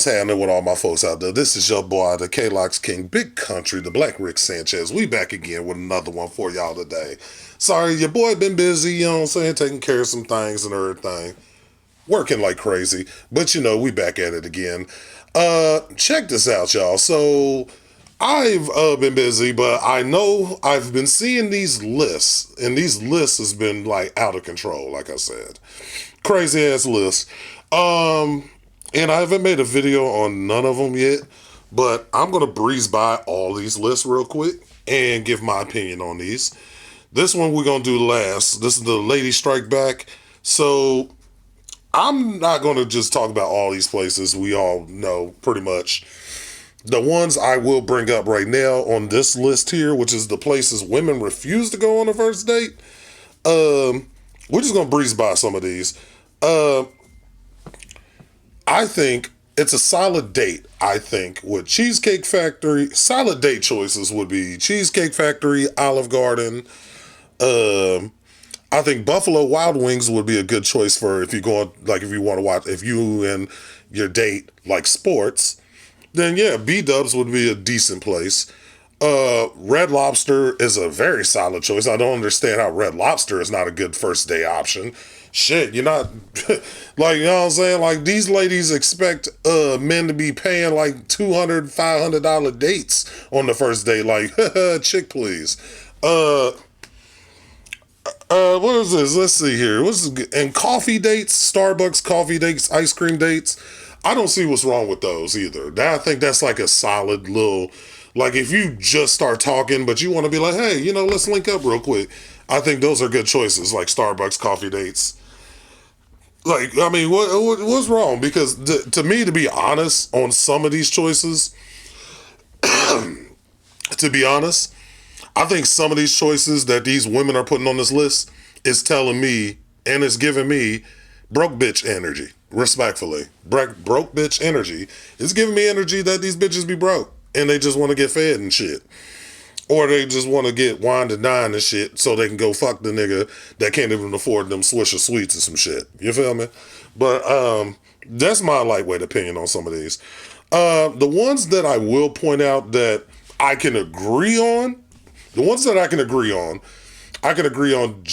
happening with all my folks out there? This is your boy, the K-Locs King, Big Country, the Black Rick Sanchez. We back again with another one for y'all today. Sorry, your boy been busy, you know what I'm saying, taking care of some things and everything. Working like crazy. But we back at it again. Check this out, y'all. So I've been busy, but I know I've been seeing these lists, and these lists has been like out of control, like I said. Crazy ass lists. And I haven't made a video on none of them yet, but I'm going to breeze by all these lists real quick and give my opinion on these. This one we're going to do last. This is the Lady Strike Back. So I'm not going to just talk about all these places. We all know pretty much. The ones I will bring up right now on this list here, which is the places women refuse to go on a first date. We're just going to breeze by some of these. I think it's a solid date, I think, with Cheesecake Factory. Solid date choices would be Cheesecake Factory, Olive Garden. I think Buffalo Wild Wings would be a good choice for if you go, like if you want to watch, if you and your date like sports, then yeah, B-Dubs would be a decent place. Red Lobster is a very solid choice. I don't understand how Red Lobster is not a good first day option. Shit, you're not like, you know what I'm saying? Like, these ladies expect men to be paying like $200, $500 dates on the first date. Like, chick, please. What is this? Let's see here. What's this? And coffee dates, Starbucks coffee dates, ice cream dates. I don't see what's wrong with those either. I think that's like a solid little, like if you just start talking, but you want to be like, hey, let's link up real quick. I think those are good choices, like Starbucks coffee dates. Like, I mean, what's wrong? Because to me, to be honest, on some of these choices, to be honest, I think some of these choices that these women are putting on this list is telling me, and it's giving me broke bitch energy, respectfully. Broke bitch energy. It's giving me energy that these bitches be broke, and they just want to get fed and shit. Or they just want to get wine and dine and shit so they can go fuck the nigga that can't even afford them Swisher Sweets and some shit. You feel me? But that's my lightweight opinion on some of these. The ones that I will point out that I can agree on, I can agree on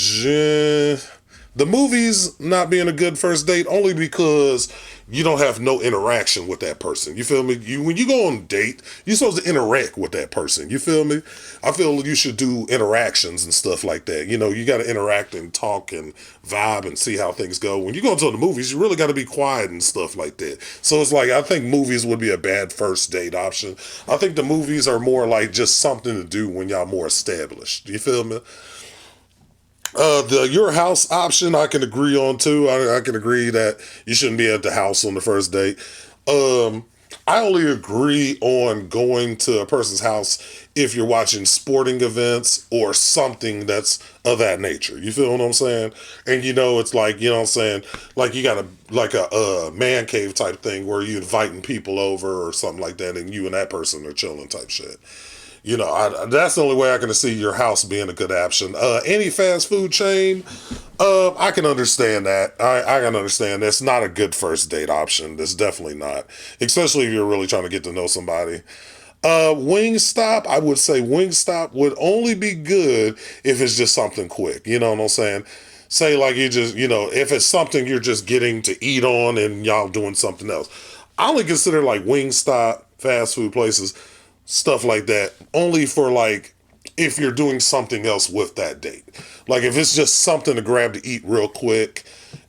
the movies not being a good first date only because you don't have no interaction with that person. You feel me? When you go on a date, you're supposed to interact with that person. You feel me? I feel you should do interactions and stuff like that. You got to interact and talk and vibe and see how things go. When you go to the movies, you really got to be quiet and stuff like that. So it's like, I think movies would be a bad first date option. I think the movies are more like just something to do when y'all more established. You feel me? The your house option I can agree on too. I can agree that you shouldn't be at the house on the first date. I only agree on going to a person's house if you're watching sporting events or something that's of that nature. You feel what I'm saying? And it's like, what I'm saying, like you got a man cave type thing where you inviting people over or something like that, and you and that person are chilling type shit. That's the only way I can see your house being a good option. Any fast food chain, I can understand that. I can understand that's not a good first date option. That's definitely not, especially if you're really trying to get to know somebody. Wingstop, I would say Wingstop would only be good if it's just something quick. You know what I'm saying? Say like you just, if it's something you're just getting to eat on and y'all doing something else. I only consider like Wingstop, fast food places, stuff like that, only for like if you're doing something else with that date. Like if it's just something to grab to eat real quick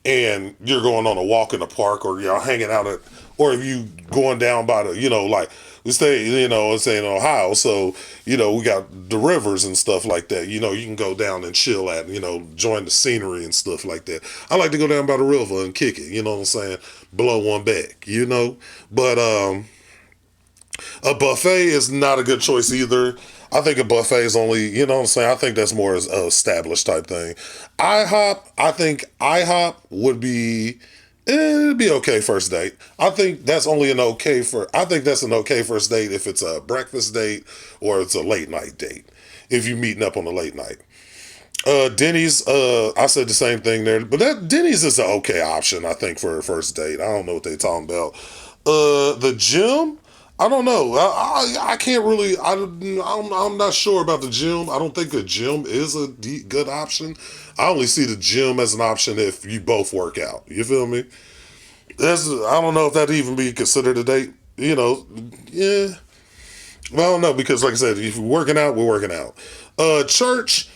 and you're going on a walk in the park or you're hanging out at, or if you going down by the, like we stay, let's say in Ohio, so, we got the rivers and stuff like that. You can go down and chill at, join the scenery and stuff like that. I like to go down by the river and kick it, you know what I'm saying? Blow one back, But, a buffet is not a good choice either. I think a buffet is only, you know what I'm saying? I think that's more as a established type thing. I think IHOP would be, it'd be okay first date. I think that's an okay first date if it's a breakfast date or it's a late night date. If you're meeting up on a late night. Denny's, I said the same thing there, but that Denny's is an okay option, I think, for a first date. I don't know what they're talking about. The gym. I don't know. I can't really. I'm not sure about the gym. I don't think a gym is a good option. I only see the gym as an option if you both work out. You feel me? I don't know if that even be considered a date. Yeah. Well, I don't know because, like I said, if we're working out, we're working out. Church,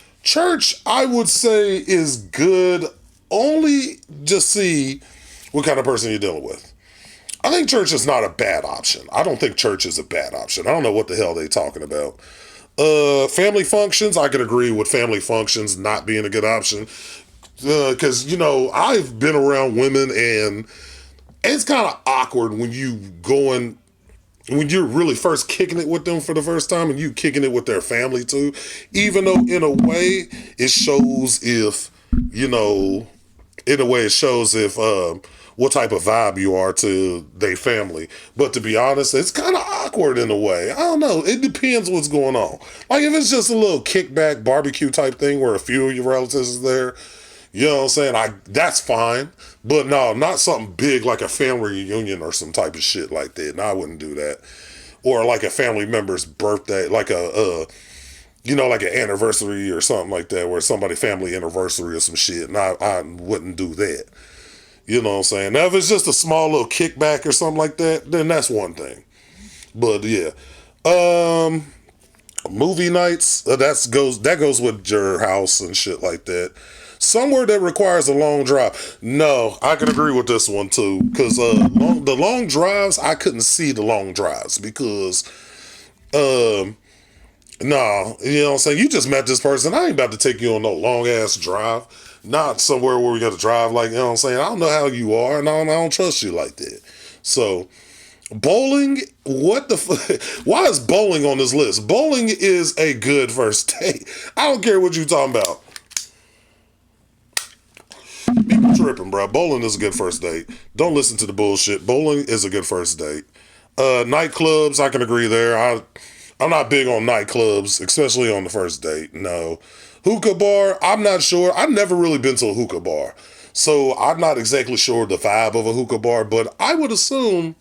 I would say is good. Only just see what kind of person you're dealing with. I think church is not a bad option. I don't think church is a bad option. I don't know what the hell they talking about. Family functions, I could agree with family functions not being a good option. Because, I've been around women and it's kind of awkward when you're really first kicking it with them for the first time and you kicking it with their family too. Even though in a way it shows if, in a way it shows if, what type of vibe you are to their family. But to be honest, it's kind of awkward in a way. I don't know. It depends what's going on. Like if it's just a little kickback barbecue type thing where a few of your relatives is there, you know what I'm saying? That's fine. But no, not something big like a family reunion or some type of shit like that. No, I wouldn't do that. Or like a family member's birthday, like like an anniversary or something like that, where somebody family anniversary or some shit. And I wouldn't do that. You know what I'm saying? Now, if it's just a small little kickback or something like that, then that's one thing. But yeah, movie nights that goes with your house and shit like that. Somewhere that requires a long drive. No, I can agree with this one too, because the long drives I couldn't see the long drives because nah, you know what I'm saying? You just met this person. I ain't about to take you on no long ass drive. Not somewhere where we got to drive, like, you know what I'm saying? I don't know how you are, and I don't trust you like that. So, bowling, what the why is bowling on this list? Bowling is a good first date. I don't care what you talking about. People tripping, bro. Bowling is a good first date. Don't listen to the bullshit. Bowling is a good first date. Nightclubs, I can agree there. I'm not big on nightclubs, especially on the first date. No. Hookah bar, I'm not sure. I've never really been to a hookah bar. So I'm not exactly sure the vibe of a hookah bar, but I would assume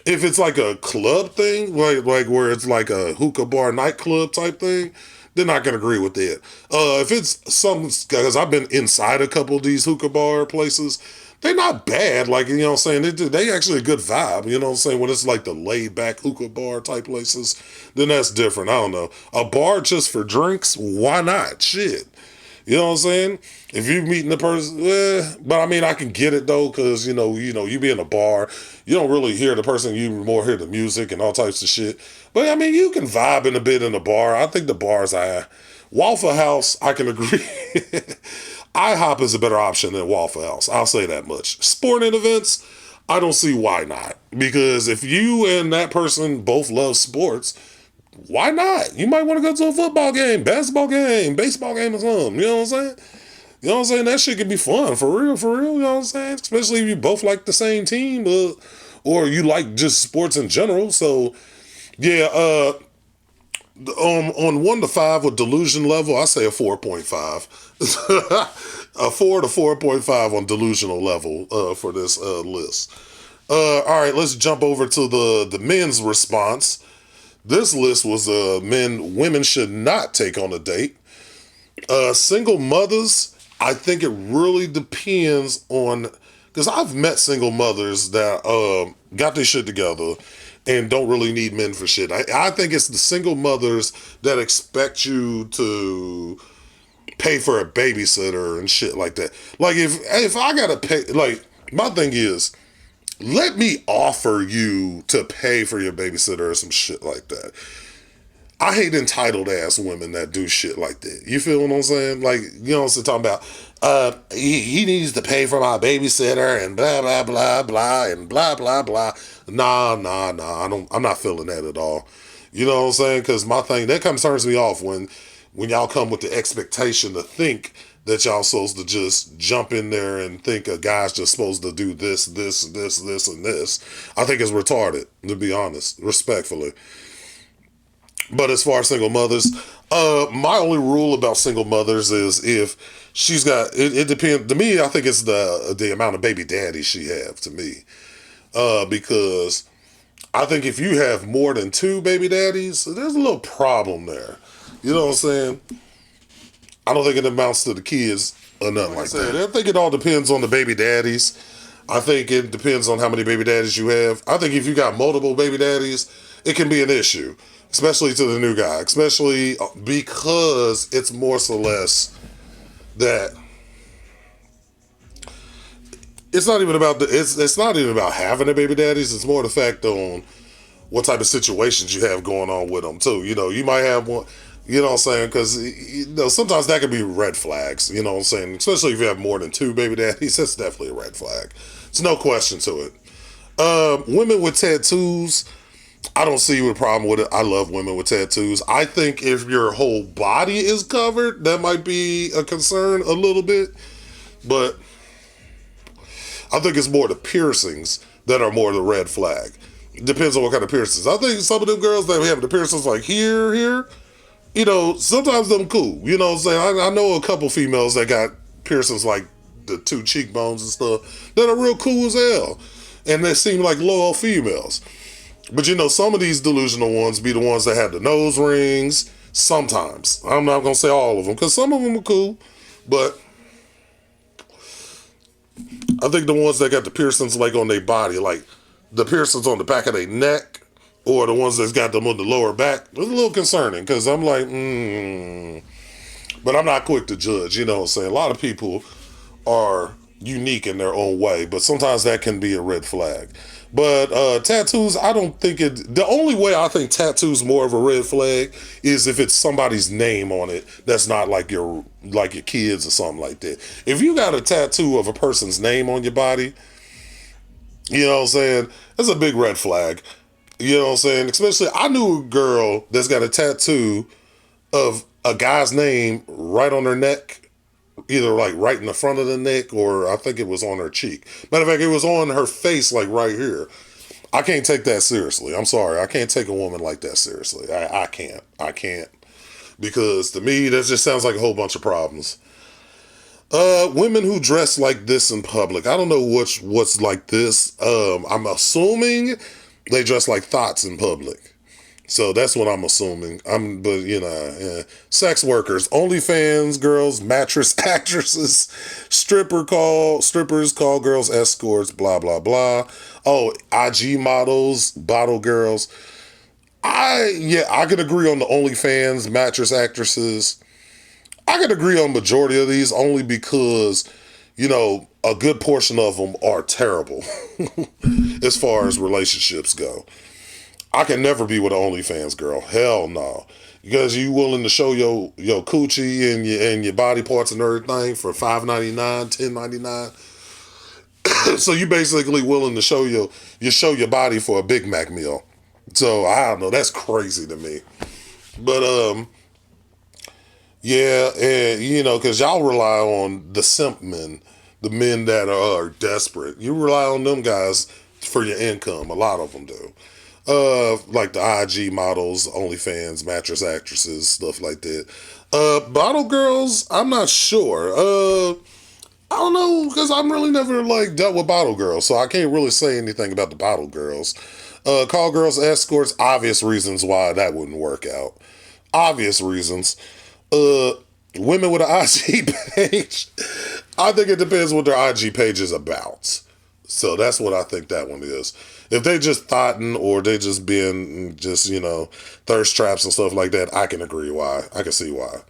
if it's like a club thing, like where it's like a hookah bar nightclub type thing, then I can agree with that. If it's some, because I've been inside a couple of these hookah bar places, they're not bad. Like, you know what I'm saying? They actually a good vibe. You know what I'm saying? When it's like the laid back hookah bar type places, then that's different. I don't know. A bar just for drinks? Why not? Shit. You know what I'm saying? If you meeting the person, but I mean, I can get it though, because you be in a bar, you don't really hear the person, you more hear the music and all types of shit. But I mean, you can vibe in a bit in the bar. I think the bars, Waffle House, I can agree. IHOP is a better option than Waffle House. I'll say that much. Sporting events, I don't see why not. Because if you and that person both love sports, why not? You might want to go to a football game, basketball game, baseball game or something. You know what I'm saying? You know what I'm saying? That shit could be fun, for real, for real. You know what I'm saying? Especially if you both like the same team, or you like just sports in general. So, yeah, on 1 to 5 with delusion level, I say a 4.5. A 4 to 4.5 on delusional level for this list. All right, let's jump over to the men's response. This list was women should not take on a date. Single mothers, I think it really depends on, because I've met single mothers that got their shit together and don't really need men for shit. I think it's the single mothers that expect you to pay for a babysitter and shit like that. Like if I gotta pay, like my thing is, let me offer you to pay for your babysitter or some shit like that. I hate entitled ass women that do shit like that. You feel what I'm saying? Like, you know what I'm talking about? He needs to pay for my babysitter and blah blah blah blah and blah blah blah. Nah. I'm not feeling that at all. You know what I'm saying? Because my thing that turns me off when y'all come with the expectation to think that y'all supposed to just jump in there and think a guy's just supposed to do this, and this. I think it's retarded, to be honest, respectfully. But as far as single mothers, my only rule about single mothers is if she's got, it depends, to me, I think it's the amount of baby daddy she have, to me. Because I think if you have more than two baby daddies, there's a little problem there. You know what I'm saying? I don't think it amounts to the kids or nothing like that. I think it all depends on the baby daddies. I think it depends on how many baby daddies you have. I think if you got multiple baby daddies, it can be an issue, especially to the new guy, especially because it's more or less that it's not even about it's not even about having the baby daddies. It's more the fact on what type of situations you have going on with them too. You know, you might have one. You know what I'm saying? Because sometimes that could be red flags. You know what I'm saying? Especially if you have more than two baby daddies, that's definitely a red flag. There's no question to it. Women with tattoos, I don't see a problem with it. I love women with tattoos. I think if your whole body is covered, that might be a concern a little bit. But I think it's more the piercings that are more the red flag. Depends on what kind of piercings. I think some of them girls that have the piercings like here, you know, sometimes them cool. You know what I'm saying? I know a couple females that got piercings like the two cheekbones and stuff that are real cool as hell. And they seem like loyal females. But you know, some of these delusional ones be the ones that have the nose rings. Sometimes. I'm not going to say all of them because some of them are cool. But I think the ones that got the piercings like on their body, like the piercings on the back of their neck, or the ones that's got them on the lower back, it's a little concerning because I'm like, But I'm not quick to judge, you know what I'm saying? A lot of people are unique in their own way, but sometimes that can be a red flag. But tattoos, I don't think it... The only way I think tattoos more of a red flag is if it's somebody's name on it that's not like your kids or something like that. If you got a tattoo of a person's name on your body, you know what I'm saying? That's a big red flag. You know what I'm saying? Especially, I knew a girl that's got a tattoo of a guy's name right on her neck, either like right in the front of the neck, or I think it was on her cheek. Matter of fact, it was on her face, like right here. I can't take that seriously. I'm sorry. I can't take a woman like that seriously. I can't. Because to me, that just sounds like a whole bunch of problems. Women who dress like this in public. I don't know what's like this. I'm assuming they dress like thoughts in public. So that's what I'm assuming. But you know, yeah. Sex workers, OnlyFans girls, mattress actresses, strippers call girls escorts, blah, blah, blah. Oh, IG models, bottle girls. I could agree on the OnlyFans, mattress actresses. I could agree on majority of these only because, you know, a good portion of them are terrible as far as relationships go. I can never be with an OnlyFans girl. Hell no. Because you willing to show your coochie and your body parts and everything for $5.99, $10.99. So you basically willing to show your body for a Big Mac meal. So I don't know. That's crazy to me. But yeah, and you know, because y'all rely on the simp men, the men that are desperate. You rely on them guys for your income. A lot of them do. Like the IG models, OnlyFans, mattress actresses, stuff like that. Bottle girls, I'm not sure. I don't know, because I'm really never like dealt with bottle girls, so I can't really say anything about the bottle girls. Call girls escorts, obvious reasons why that wouldn't work out. Obvious reasons. Women with an IG page, I think it depends what their IG page is about. So that's what I think that one is. If they just thoughtin' or they just being just, you know, thirst traps and stuff like that, I can agree why. I can see why.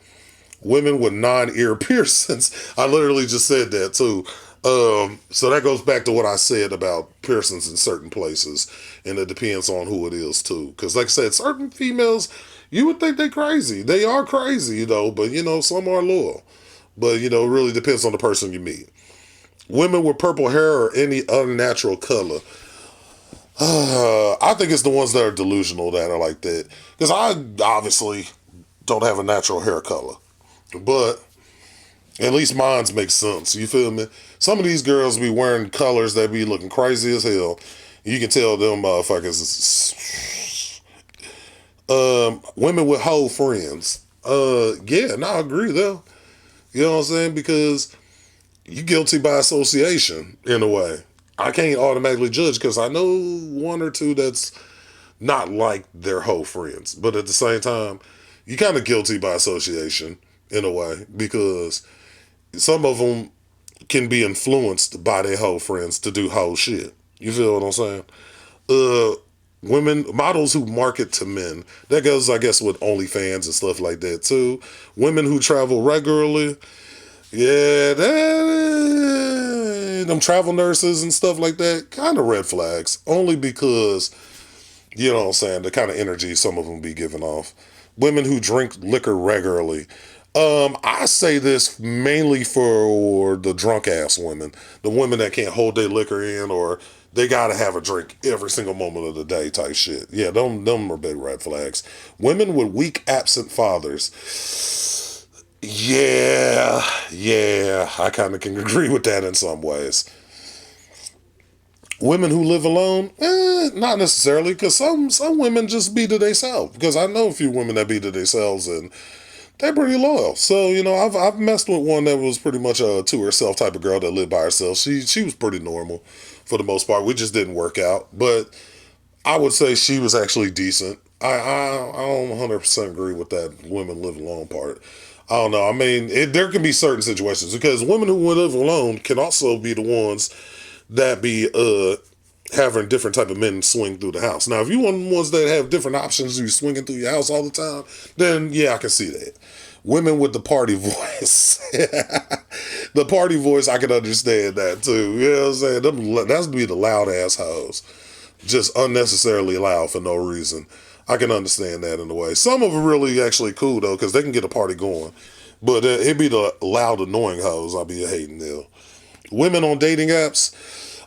Women with non-ear piercings, I literally just said that too. So that goes back to what I said about piercings in certain places, and it depends on who it is too. Because like I said, certain females, you would think they're crazy. They are crazy, you know, but you know, some are loyal. But you know, it really depends on the person you meet. Women with purple hair or any unnatural color. I think it's the ones that are delusional that are like that. Because I obviously don't have a natural hair color. But at least mine's make sense. You feel me? Some of these girls be wearing colors that be looking crazy as hell. You can tell them motherfuckers. Women with hoe friends. Yeah, I agree though. You know what I'm saying? Because you guilty by association in a way. I can't automatically judge because I know one or two that's not like their whole friends. But at the same time, you kind of guilty by association in a way because some of them can be influenced by their whole friends to do whole shit. You feel what I'm saying? Uh, Women models who market to men. That goes, I guess, with OnlyFans and stuff like that too. Women who travel regularly. Yeah, them travel nurses and stuff like that. Kind of red flags. Only because you know what I'm saying, the kind of energy some of them be giving off. Women who drink liquor regularly. I say this mainly for the drunk ass women, the women that can't hold their liquor in, or they gotta have a drink every single moment of the day type shit. Yeah, them are big red flags. Women with weak absent fathers. Yeah, I kind of can agree with that in some ways. Women who live alone, not necessarily, because some women just be to themselves. Because I know a few women that be to themselves and they're pretty loyal. So you know, I've messed with one that was pretty much a to herself type of girl that lived by herself. She was pretty normal for the most part. We just didn't work out, but I would say she was actually decent. I don't 100% agree with that women live alone part. I don't know. I mean, there can be certain situations because women who live alone can also be the ones that be having different type of men swing through the house. Now, if you want ones that have different options, you swinging through your house all the time, then yeah, I can see that. Women with the party voice, the party voice, I can understand that too. You know what I'm saying? That's be the loud ass hoes, just unnecessarily loud for no reason. I can understand that in a way. Some of them really actually cool though, because they can get a party going. But it'd be the loud, annoying hoes I'll be hating them. Women on dating apps,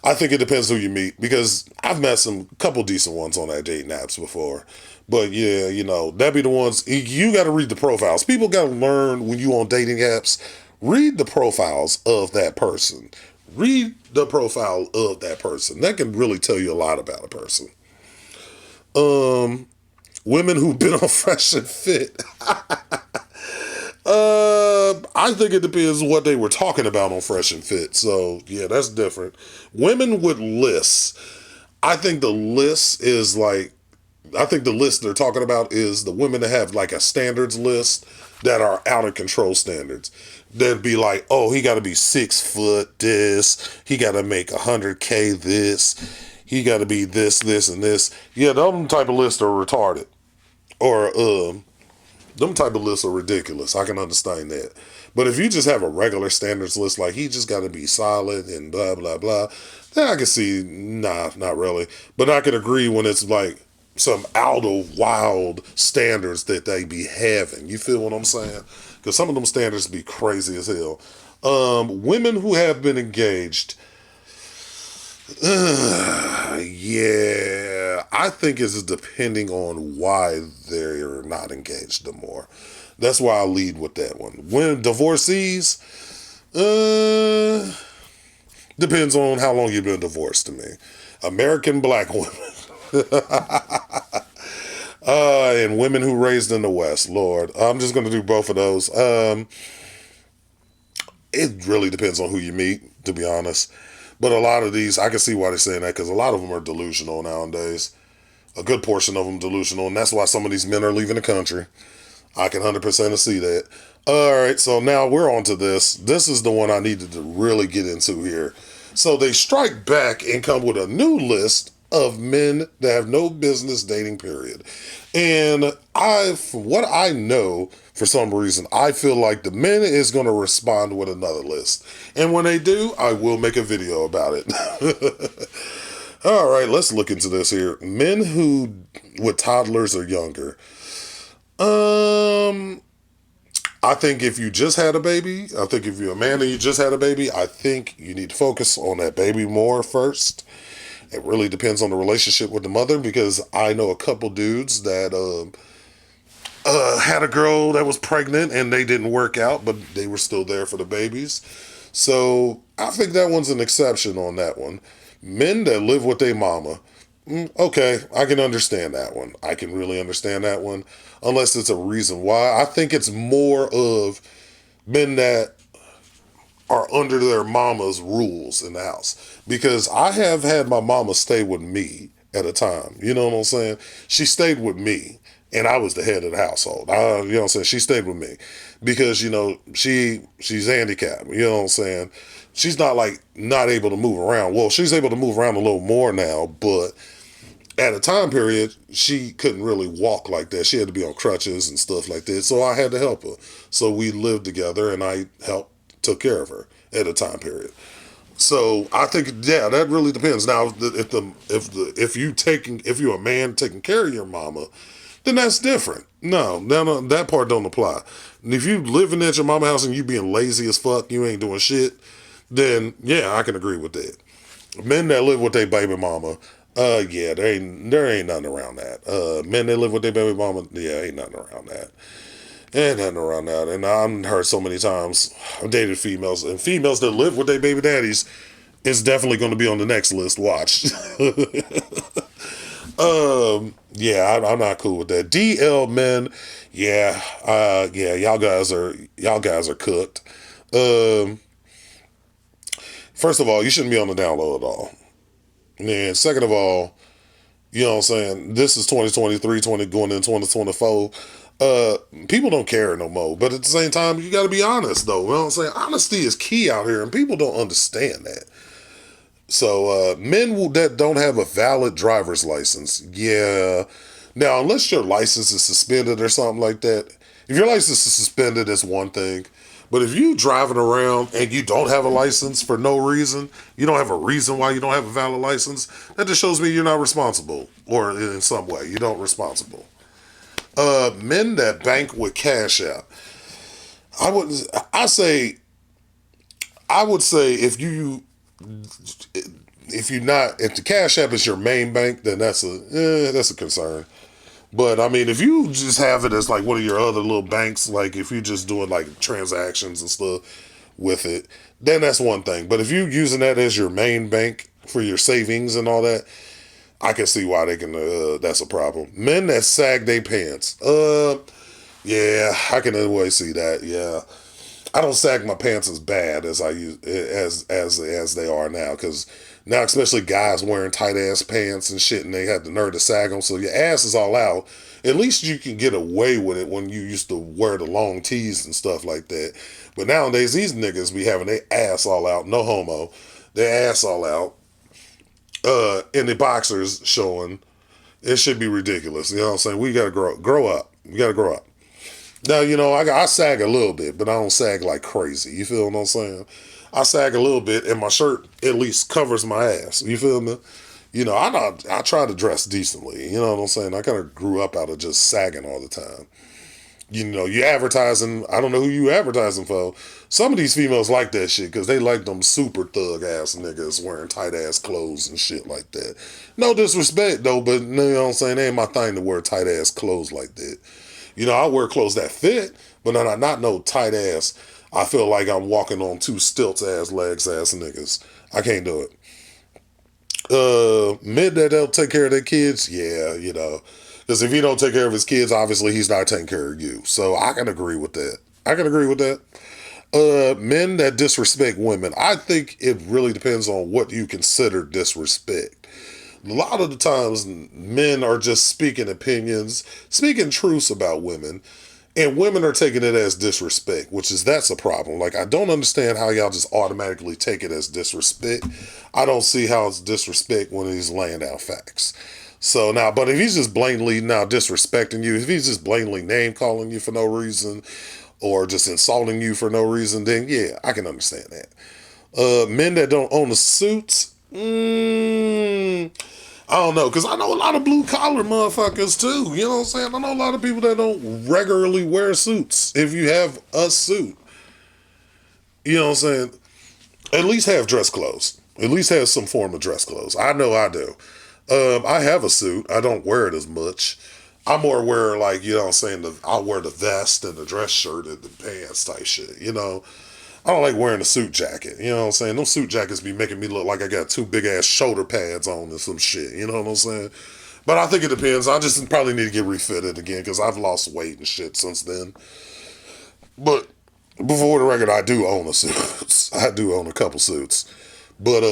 I think it depends who you meet because I've met some couple decent ones on that dating apps before. But yeah, you know, that'd be the ones you got to read the profiles. People got to learn when you on dating apps, read the profiles of that person. Read the profile of that person. That can really tell you a lot about a person. Um, Women who've been on Fresh and Fit. I think it depends what they were talking about on Fresh and Fit. So yeah, that's different. Women with lists. I think the list is like, I think the list they're talking about is the women that have like a standards list that are out of control standards. That'd be like, oh, he got to be 6 foot this, he got to make 100K this, he got to be this, and this. Yeah, them type of lists are retarded. Or them type of lists are ridiculous. I can understand that. But if you just have a regular standards list, like he just got to be solid and blah, blah, blah, then I can see, nah, not really. But I can agree when it's like some out of wild standards that they be having. You feel what I'm saying? Because some of them standards be crazy as hell. Women who have been engaged, yeah, I think it's depending on why they're not engaged no more. That's why I lead with that one. When divorcees, depends on how long you've been divorced to me. American black women. And women who raised in the West, Lord. I'm just going to do both of those. It really depends on who you meet, to be honest. But a lot of these, I can see why they're saying that because a lot of them are delusional nowadays. A good portion of them delusional, and that's why some of these men are leaving the country. I can 100% see that. All right, so now we're on to this. This is the one I needed to really get into here. So they strike back and come with a new list of men that have no business dating, period. And from what I know, for some reason, I feel like the men is going to respond with another list. And when they do, I will make a video about it. All right, let's look into this here. Men who with toddlers or younger. I think if you just had a baby, I think if you're a man and you just had a baby, I think you need to focus on that baby more first. It really depends on the relationship with the mother because I know a couple dudes that had a girl that was pregnant and they didn't work out, but they were still there for the babies. So I think that one's an exception on that one. Men that live with their mama. Okay, I can understand that one. I can really understand that one, unless it's a reason why. I think it's more of men that are under their mama's rules in the house. Because I have had my mama stay with me at a time. You know what I'm saying? She stayed with me, and I was the head of the household. You know what I'm saying? She stayed with me because she's handicapped. You know what I'm saying? She's not like not able to move around. Well, she's able to move around a little more now, but at a time period, she couldn't really walk like that. She had to be on crutches and stuff like that. So I had to help her. So we lived together, and I took care of her at a time period. So I think, yeah, that really depends. Now, if you're a man taking care of your mama, then that's different. No, that part don't apply. And if you living at your mama house and you being lazy as fuck, you ain't doing shit, then yeah, I can agree with that. Men that live with their baby mama, yeah, there ain't nothing around that. Men that live with their baby mama, yeah, ain't nothing around that. Ain't nothing around that. And I've heard so many times, I've dated females, and females that live with their baby daddies is definitely going to be on the next list. Watch. Yeah, I'm not cool with that. DL men, yeah, yeah, y'all guys are cooked. Um, First of all, you shouldn't be on the down low at all. And second of all, you know what I'm saying? This is 2023, going into 2024. People don't care no more. But at the same time, you got to be honest, though. You know what I'm saying? Honesty is key out here, and people don't understand that. So, men that don't have a valid driver's license, yeah. Now, unless your license is suspended or something like that, if your license is suspended, that's one thing. But if you driving around and you don't have a license for no reason, you don't have a reason why you don't have a valid license, that just shows me you're not responsible, or in some way you don't responsible. Men that bank with cash out, I would I say I would say if the cash app is your main bank, then that's a concern. But I mean, if you just have it as like one of your other little banks, like if you're just doing like transactions and stuff with it, then that's one thing. But if you're using that as your main bank for your savings and all that, I can see why they can. That's a problem. Men that sag their pants. Yeah, I can always see that. Yeah, I don't sag my pants as bad as I use as they are now, because now especially guys wearing tight ass pants and shit, and they have the nerve to sag them, so your ass is all out. At least you can get away with it when you used to wear the long tees and stuff like that. But nowadays these niggas be having their ass all out, no homo, their ass all out, and the boxers showing. It should be ridiculous. You know what I'm saying? We gotta grow up. We gotta grow up. Now, I sag a little bit, but I don't sag like crazy. You feel what I'm saying? I sag a little bit, and my shirt at least covers my ass. You feel me? I try to dress decently. You know what I'm saying? I kind of grew up out of just sagging all the time. You advertising. I don't know who you advertising for. Some of these females like that shit because they like them super thug ass niggas wearing tight ass clothes and shit like that. No disrespect though, but you know what I'm saying? It ain't my thing to wear tight ass clothes like that. I wear clothes that fit, but not no tight ass. I feel like I'm walking on two stilts ass legs ass niggas. I can't do it. Men that don't take care of their kids, yeah, because if he don't take care of his kids, obviously he's not taking care of you. So I can agree with that. I can agree with that. Men that disrespect women, I think it really depends on what you consider disrespect. A lot of the times, men are just speaking opinions, speaking truths about women, and women are taking it as disrespect, that's a problem. Like, I don't understand how y'all just automatically take it as disrespect. I don't see how it's disrespect when he's laying out facts. So now, but if he's just blatantly now disrespecting you, if he's just blatantly name calling you for no reason, or just insulting you for no reason, then yeah, I can understand that. Men that don't own the suits, I don't know, because I know a lot of blue collar motherfuckers too. You know what I'm saying? I know a lot of people that don't regularly wear suits. If you have a suit, you know what I'm saying? At least have dress clothes. At least have some form of dress clothes. I know I do. I have a suit. I don't wear it as much. I more wear like, you know what I'm saying, I'll wear the vest and the dress shirt and the pants type shit, I don't like wearing a suit jacket. You know what I'm saying? Those suit jackets be making me look like I got two big ass shoulder pads on and some shit. You know what I'm saying? But I think it depends. I just probably need to get refitted again because I've lost weight and shit since then. But Before the record, I do own a suit. I do own a couple suits. But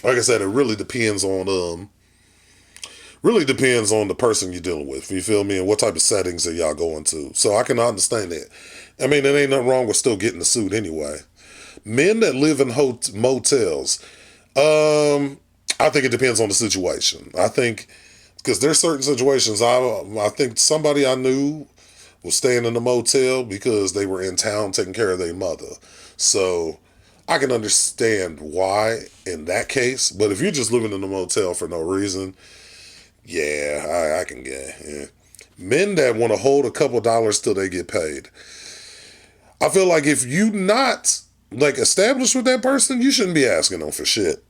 like I said, it really depends on the person you're dealing with. You feel me? And what type of settings that y'all going to. So I can understand that. I mean, there ain't nothing wrong with still getting the suit anyway. Men that live in motels, I think it depends on the situation. I think because there's certain situations. I think somebody I knew was staying in a motel because they were in town taking care of their mother. So I can understand why in that case. But if you're just living in a motel for no reason, yeah, I can get. Yeah. Men that want to hold a couple dollars till they get paid. I feel like if you not like established with that person, you shouldn't be asking them for shit.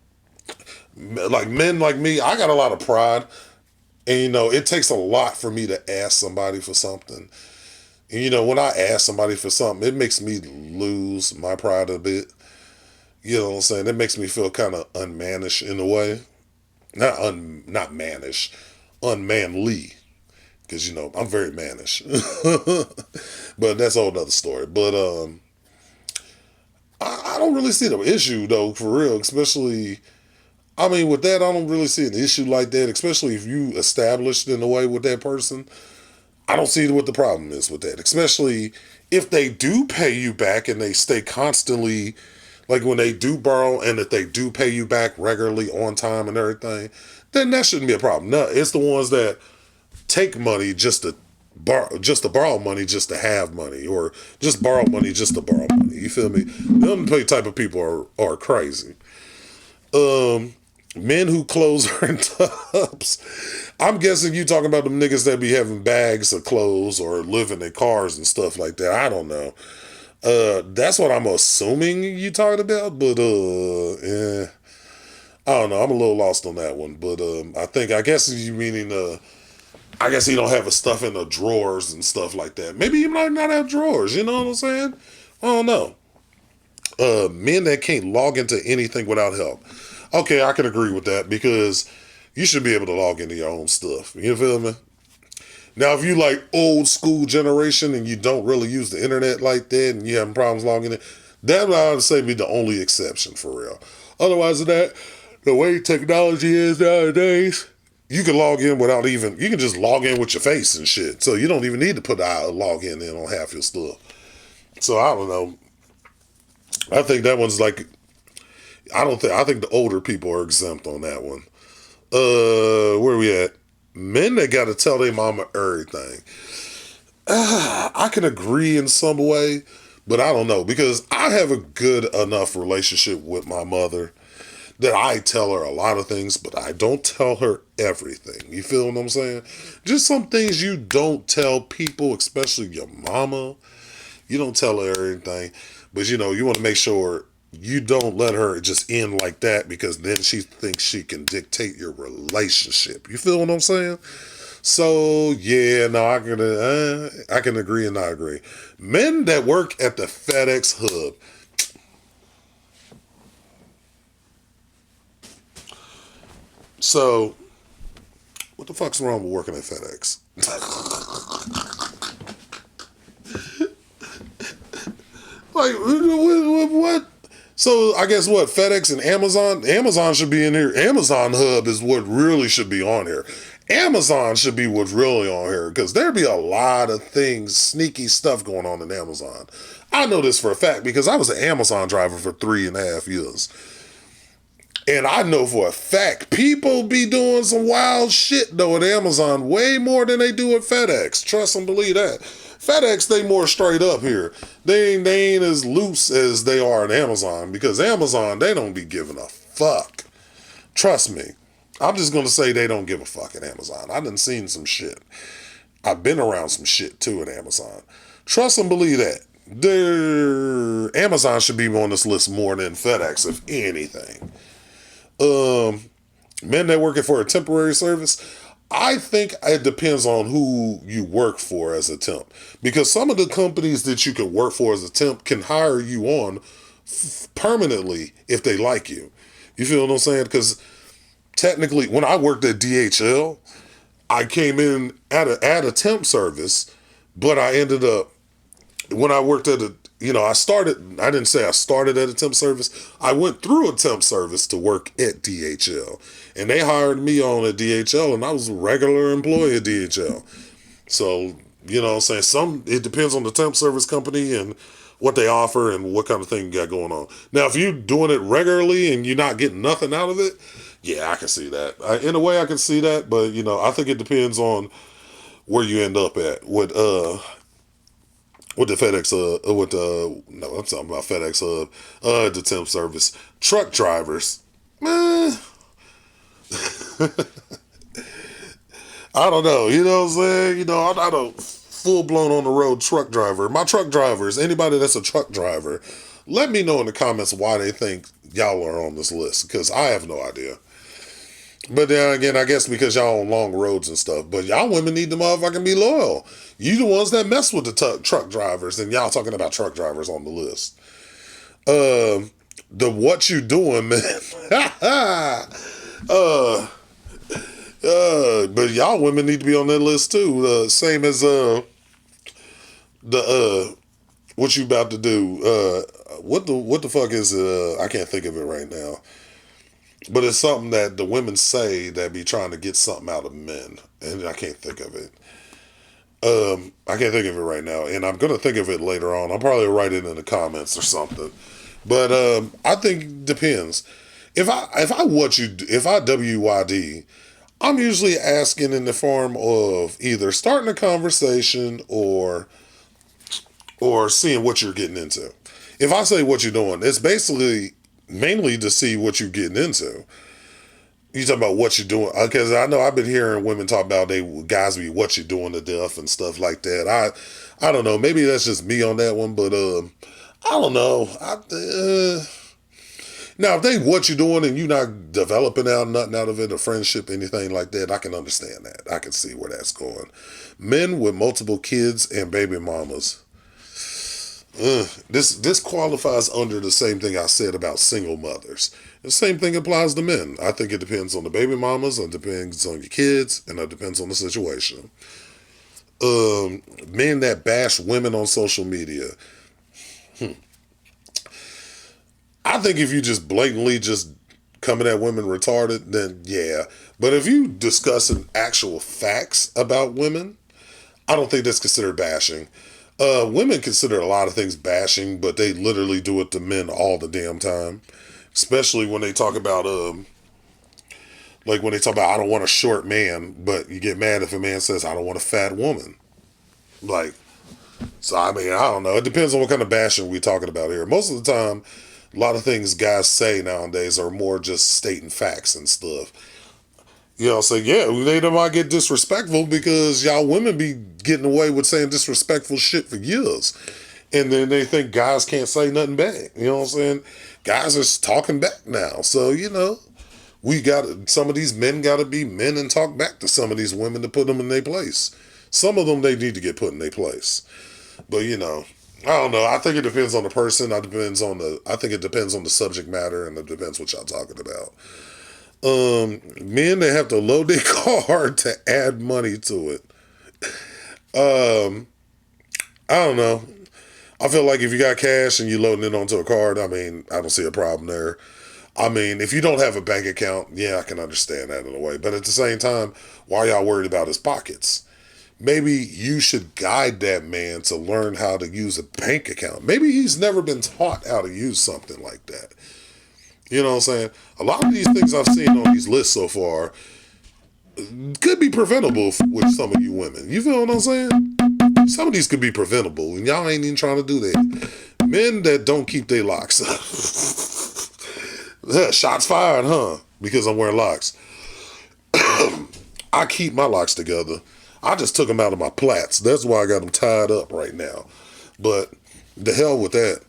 Like men like me, I got a lot of pride, and it takes a lot for me to ask somebody for something. And when I ask somebody for something, it makes me lose my pride a bit. You know what I'm saying? It makes me feel kind of unmannish in a way. Not mannish, unmanly. Because I'm very mannish. But that's a whole nother story. But I don't really see the issue though, for real. Especially, I mean, with that, I don't really see an issue like that. Especially if you established in a way with that person. I don't see what the problem is with that. Especially if they do pay you back and they stay constantly, like when they do borrow and if they do pay you back regularly on time and everything, then that shouldn't be a problem. No, it's the ones that take money just to borrow money just to have money, or just borrow money just to borrow money. You feel me? Them type of people are crazy. Um, Men who clothes are in tubs. I'm guessing you talking about them niggas that be having bags of clothes or live in their cars and stuff like that. I don't know. That's what I'm assuming you talking about, but yeah. I don't know. I'm a little lost on that one, but I guess you meaning I guess he don't have his stuff in the drawers and stuff like that. Maybe he might not have drawers. You know what I'm saying? I don't know. Men that can't log into anything without help. Okay, I can agree with that because you should be able to log into your own stuff. You feel me? Now, if you like old school generation and you don't really use the internet like that and you having problems logging in, that I would say be the only exception for real. Otherwise of that, the way technology is nowadays, you can log in without even, you can just log in with your face and shit. So you don't even need to put a login in on half your stuff. So I don't know. I think that one's like, I think the older people are exempt on that one. Where we at? Men that got to tell their mama everything. I can agree in some way, but I don't know because I have a good enough relationship with my mother that I tell her a lot of things, but I don't tell her everything. You feel what I'm saying? Just some things you don't tell people, especially your mama. You don't tell her everything, but you want to make sure you don't let her just end like that because then she thinks she can dictate your relationship. You feel what I'm saying? So yeah, no, I can agree and not agree. Men that work at the FedEx hub. So what the fuck's wrong with working at FedEx? Like what? So I guess what, FedEx and Amazon should be in here. Amazon Hub is what really should be on here. Amazon should be what's really on here because there'd be a lot of things, sneaky stuff going on in Amazon. I know this for a fact because I was an Amazon driver for 3.5 years. And I know for a fact people be doing some wild shit though at Amazon way more than they do at FedEx. Trust and believe that. FedEx, they more straight up here. They ain't as loose as they are at Amazon because Amazon, they don't be giving a fuck. Trust me. I'm just going to say they don't give a fuck at Amazon. I done seen some shit. I've been around some shit too at Amazon. Trust and believe that. Amazon should be on this list more than FedEx, if anything. Men that working for a temporary service, I think it depends on who you work for as a temp. Because some of the companies that you can work for as a temp can hire you on permanently if they like you. You feel what I'm saying? Because technically, when I worked at DHL, I came in at a temp service, but I ended up when I worked at I didn't say I started at a temp service. I went through a temp service to work at DHL. And they hired me on at DHL, and I was a regular employee at DHL. So, what I'm saying? It depends on the temp service company and what they offer and what kind of thing you got going on. Now, if you're doing it regularly and you're not getting nothing out of it, yeah, I can see that. In a way, I can see that, but, I think it depends on where you end up at with the FedEx, no, I'm talking about FedEx the temp service. Truck drivers, man, I don't know. You know what I'm saying? I'm not a full blown on the road truck driver. My truck drivers, anybody that's a truck driver, let me know in the comments why they think y'all are on this list, because I have no idea. But then again, I guess because y'all on long roads and stuff. But y'all women need to motherfucking be loyal. You the ones that mess with the truck drivers, and y'all talking about truck drivers on the list. The what you doing, man? But y'all women need to be on that list too. Same as the what you about to do. What the fuck is I can't think of it right now. But it's something that the women say that be trying to get something out of men, and I can't think of it. I can't think of it right now, and I'm gonna think of it later on. I'll probably write it in the comments or something. But I think it depends. If I WYD, I'm usually asking in the form of either starting a conversation or seeing what you're getting into. If I say what you're doing, it's basically mainly to see what you're getting into. You talking about what you're doing, because I know I've been hearing women talk about guys be what you're doing to death and stuff like that. I don't know. Maybe that's just me on that one, but I don't know. Now if they what you're doing and you're not developing nothing out of it, a friendship, anything like that, I can understand that. I can see where that's going. Men with multiple kids and baby mamas. This qualifies under the same thing I said about single mothers. The same thing applies to men. I think it depends on the baby mamas, it depends on your kids, and it depends on the situation. Men that bash women on social media. I think if you just blatantly just coming at women retarded, then yeah. But if you discussing actual facts about women, I don't think that's considered bashing. Women consider a lot of things bashing, but they literally do it to men all the damn time. Especially when they talk about, I don't want a short man, but you get mad if a man says, I don't want a fat woman. Like, so I mean, I don't know. It depends on what kind of bashing we're talking about here. Most of the time, a lot of things guys say nowadays are more just stating facts and stuff. So yeah, they might get disrespectful because y'all women be getting away with saying disrespectful shit for years. And then they think guys can't say nothing back. You know what I'm saying? Guys are talking back now. So, some of these men got to be men and talk back to some of these women to put them in their place. Some of them, they need to get put in their place. But, I don't know. I think it depends on the person. I think it depends on the subject matter, and it depends what y'all talking about. Men, they have to load their card to add money to it. I don't know. I feel like if you got cash and you're loading it onto a card, I mean, I don't see a problem there. I mean, if you don't have a bank account, yeah, I can understand that in a way. But at the same time, why are y'all worried about his pockets? Maybe you should guide that man to learn how to use a bank account. Maybe he's never been taught how to use something like that. You know what I'm saying? A lot of these things I've seen on these lists so far could be preventable with some of you women. You feel what I'm saying? Some of these could be preventable, and y'all ain't even trying to do that. Men that don't keep their locks. Shots fired, huh? Because I'm wearing locks. I keep my locks together. I just took them out of my plaits. That's why I got them tied up right now. But the hell with that.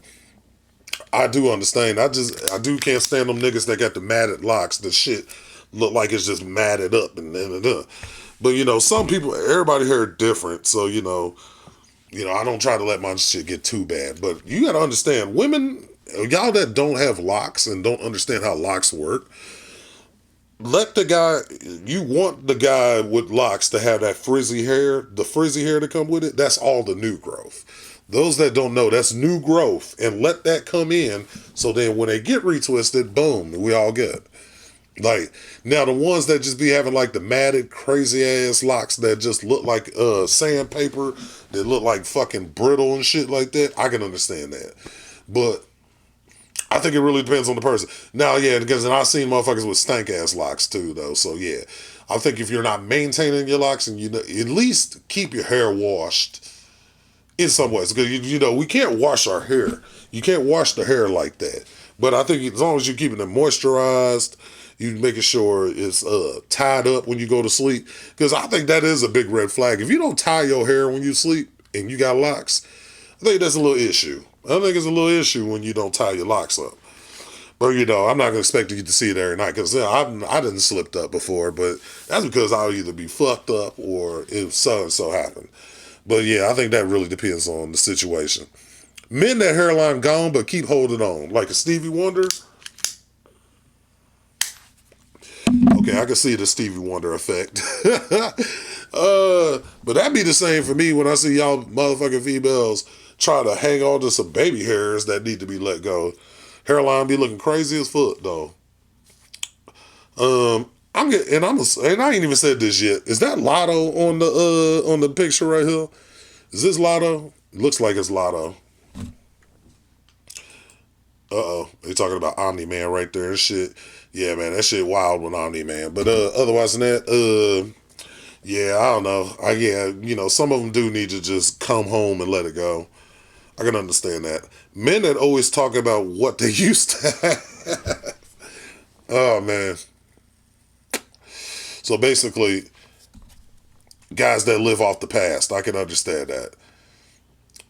I do understand. I can't stand them niggas that got the matted locks. The shit look like it's just matted up and. But some people, everybody here different. So I don't try to let my shit get too bad. But you gotta understand, women, y'all that don't have locks and don't understand how locks work, you want the guy with locks to have that frizzy hair, the frizzy hair to come with it. That's all the new growth. Those that don't know, that's new growth, and let that come in. So then when they get retwisted, boom, we all good. Like, now the ones that just be having like the matted crazy ass locks that just look like sandpaper, that look like fucking brittle and shit like that, I can understand that. But I think it really depends on the person. Now, yeah, because I've seen motherfuckers with stank ass locks too, though. So yeah, I think if you're not maintaining your locks, and you know, at least keep your hair washed in some ways, because you know we can't wash our hair. You can't wash the hair like that. But I think as long as you're keeping it moisturized, you making sure it's tied up when you go to sleep, because I think that is a big red flag. If you don't tie your hair when you sleep and you got locks, I think that's a little issue. I think it's a little issue when you don't tie your locks up. But, you know, I'm not going to expect you to see it every night, because I didn't slipped up before, but that's because I'll either be fucked up or if so and so happened. But yeah, I think that really depends on the situation. Men that hairline gone but keep holding on, like a Stevie Wonder. Okay, I can see the Stevie Wonder effect. But that'd be the same for me when I see y'all motherfucking females try to hang on to some baby hairs that need to be let go. Hairline be looking crazy as fuck though. I'm getting, and I ain't even said this yet. Is that Lotto on the picture right here? Is this Lotto? Looks like it's Lotto. They talking about Omni Man right there and shit. Yeah, man, that shit wild with Omni Man. But otherwise than that, yeah, I don't know. You know, some of them do need to just come home and let it go. I can understand that. Men that always talk about what they used to have. Oh, man. So basically, guys that live off the past, I can understand that.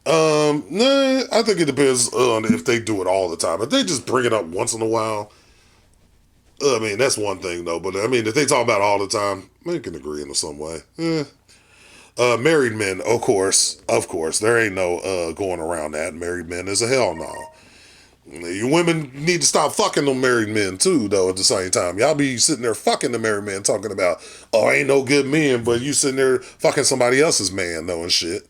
Nah, I think it depends on if they do it all the time. If they just bring it up once in a while, I mean, that's one thing though. But I mean, if they talk about it all the time, they can agree in some way. Married men, of course, there ain't no going around that. Married men is a hell no. You women need to stop fucking them married men too, though. At the same time, y'all be sitting there fucking the married men, talking about, oh, ain't no good men, but you sitting there fucking somebody else's man, though, and shit.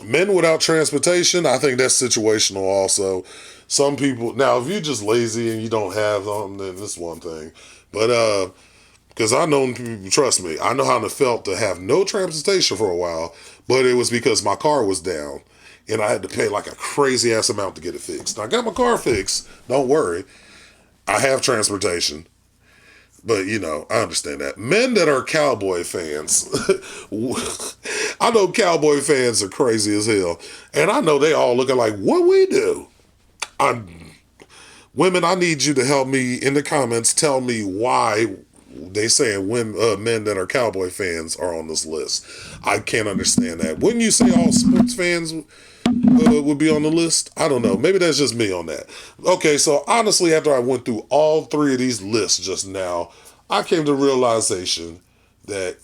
Men without transportation, I think that's situational. Also, some people now, if you're just lazy and you don't have them, then it's one thing. But because I know people, trust me, I know how it felt to have no transportation for a while, but it was because my car was down. And I had to pay like a crazy ass amount to get it fixed. Now, I got my car fixed. Don't worry. I have transportation. But, you know, I understand that. Men that are cowboy fans. I know cowboy fans are crazy as hell. And I know they all looking like, what we do? Women, I need you to help me in the comments. Tell me why they saying men that are cowboy fans are on this list. I can't understand that. Wouldn't you say all sports fans would be on the list? I don't know. Maybe that's just me on that. Okay, so honestly, after I went through all three of these lists just now, I came to the realization that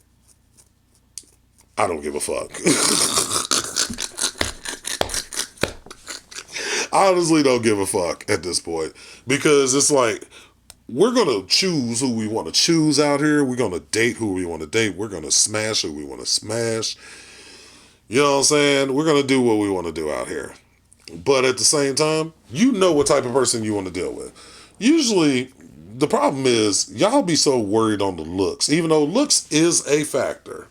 I don't give a fuck. I honestly don't give a fuck at this point, because it's like, we're going to choose who we want to choose out here. We're going to date who we want to date. We're going to smash who we want to smash. You know what I'm saying? We're going to do what we want to do out here. But at the same time, you know what type of person you want to deal with. Usually, the problem is, y'all be so worried on the looks. Even though looks is a factor,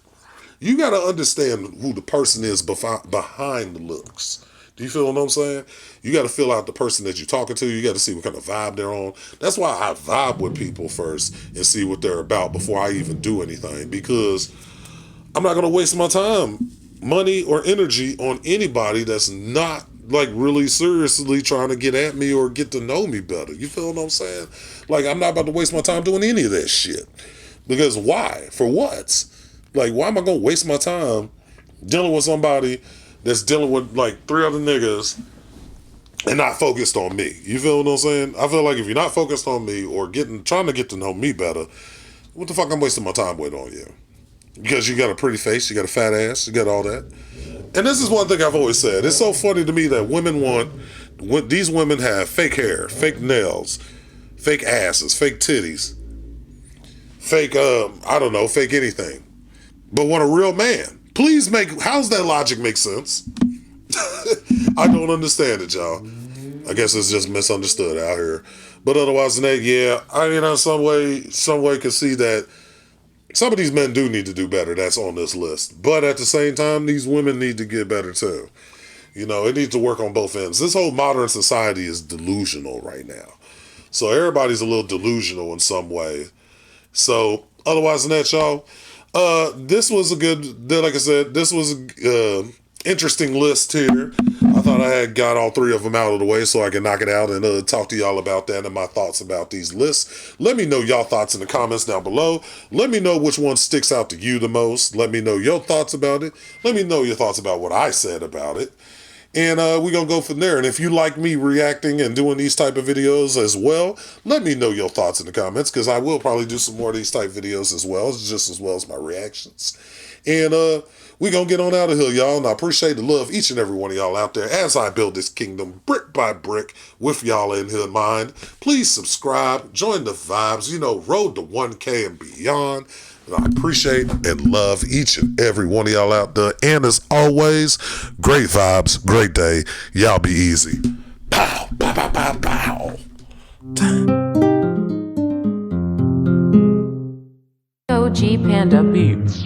you got to understand who the person is behind the looks. Do you feel what I'm saying? You got to feel out the person that you're talking to. You got to see what kind of vibe they're on. That's why I vibe with people first and see what they're about before I even do anything. Because I'm not going to waste my time, money, or energy on anybody that's not like really seriously trying to get at me or get to know me better. You feel what I'm saying? Like, I'm not about to waste my time doing any of that shit. Because why? For what? Like, why am I going to waste my time dealing with somebody that's dealing with like three other niggas and not focused on me? You feel what I'm saying? I feel like if you're not focused on me or trying to get to know me better, what the fuck I'm wasting my time with on you? Because you got a pretty face, you got a fat ass, you got all that. And this is one thing I've always said. It's so funny to me that these women have fake hair, fake nails, fake asses, fake titties, fake, I don't know, fake anything, but want a real man. Please how's that logic make sense? I don't understand it, y'all. I guess it's just misunderstood out here. But otherwise than that, yeah, I some way can see that some of these men do need to do better. That's on this list. But at the same time, these women need to get better too. It needs to work on both ends. This whole modern society is delusional right now. So everybody's a little delusional in some way. So otherwise than that, y'all, this was a good, like I said, this was a interesting list here. I thought I had got all three of them out of the way so I can knock it out and talk to y'all about that and my thoughts about these lists. Let me know y'all thoughts in the comments down below. Let me know which one sticks out to you the most. Let me know your thoughts about it. Let me know your thoughts about what I said about it. And we're going to go from there. And if you like me reacting and doing these type of videos as well, let me know your thoughts in the comments, because I will probably do some more of these type videos just as well as my reactions. And we're going to get on out of here, y'all. And I appreciate the love each and every one of y'all out there as I build this kingdom brick by brick with y'all in here in mind. Please subscribe, join the vibes, road to 1K and beyond. And I appreciate and love each and every one of y'all out there. And as always, great vibes, great day. Y'all be easy. Pow, pow, pow, pow, pow. OG Panda Beats.